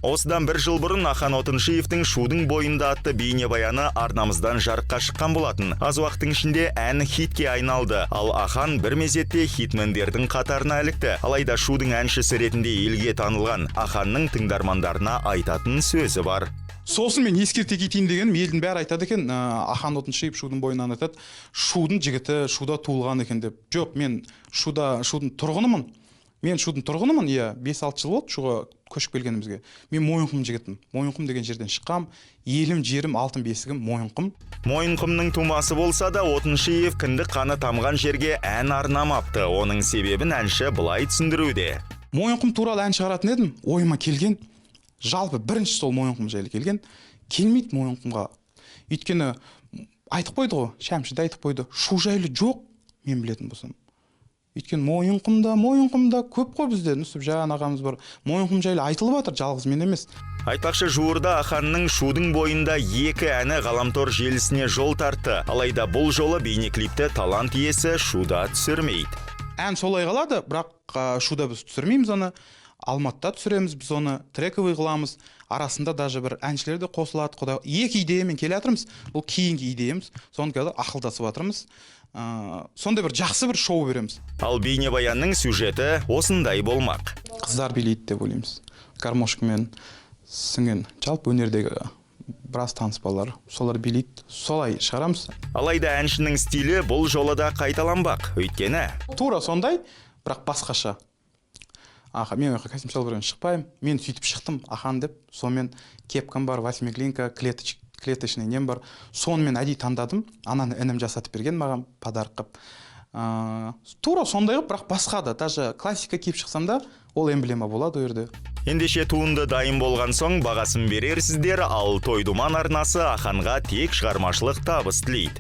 Осыдан бір жыл бұрын Ахан Отыншиевтің «Шудың бойында» атты бейнебаяны арнамыздан жарыққа шыққан болатын. Аз уақыттың ішінде ән хитке айналды, ал Ахан бір мезетте хитмендердің қатарына ілікті. Алайда «Шудың» әншісі ретінде елге танылған Аханның тыңдармандарына айтатын сөзі бар. Сосын мен ескерте кетейін деген, елдің бәрі айтады екен, Ахан Отыншиев «Шудың бойынан» айтады, «Шудың жігіті, Шуда туылған екен» деп. Жоқ, мен Шудың тұрғынымын. Мен Шудың тұрғынымын, 5-6 жыл болды Шуға көшіп келгенімізге. Мен Мойынқұм жігітім. Мойынқұм деген жерден шыққам, елім, жерім, алтын бесігім Мойынқұм. Мойынқұмның тумасы болса да, Отыншиев кіндік қаны тамған жерге ән арнамапты. Оның себебін әнші былай түсіндіруде. Мойынқұм туралы ән шығаратын едім, ойыма келген. Жалпы бірінші сол Мойынқұм жайлы келген. Келмейді Мойынқұмға. Өйткені айтып қойды ғой, Шәмші де айтып қойды. Шу жайлы жоқ, мен білетін болсам. Өйткені Мойынқұмда көп қой бізде. Нүсіпжан ағамыз бар. Мойынқұм жайлы айтылып жатыр, жалғыз мен емес. Айтпақшы, жуырда Аханның «Шудың бойында» 2 әні ғаламтор желісіне жол тартты. Алайда бұл жолы бейнеклипті талант иесі Шуда түсірмейді. Ән солай қалады, бірақ Шуда біз түсірмейміз оны. Алматыда түсіреміз біз оны, трековый қыламыз. Арасында даже бір әншілер де қосылады. Құдай, 2 идеямен келе жатырмыз. Бұл кейінгі идеямыз. Соны қазір ақылдасып жатырмыз. Сондай бір жақсы бір шоу береміз. Ал бейнебаянның сюжеті осындай болмақ. Қыздар билейді деп ойлаймыз. Гармошкамен сіңген, жалпы өнердегі біраз таныс балалар, солар билейді, солай шығарамыз. Алайда әншінің стилі бұл жолы да қайталанбақ. Өйткені тура сондай, бірақ басқаша. Мен костюм шалбармен шықпаймын. Мен сөйтіп шықтым, Ахан деп. Сонымен кепкам бар, восьмиклинка, клеточный нем бар. Сонымен әдей таңдадым. Ананы інім жасатып берген маған подарок қып. Тура сондай, бірақ басқа да. Даже классика киіп шықсам да, ол эмблема болады ол жерде. Ендеше туынды дайын болған соң бағасын берерсіздер, ал Тойдуман арнасы Аханға тек шығармашылық табыс тілейді.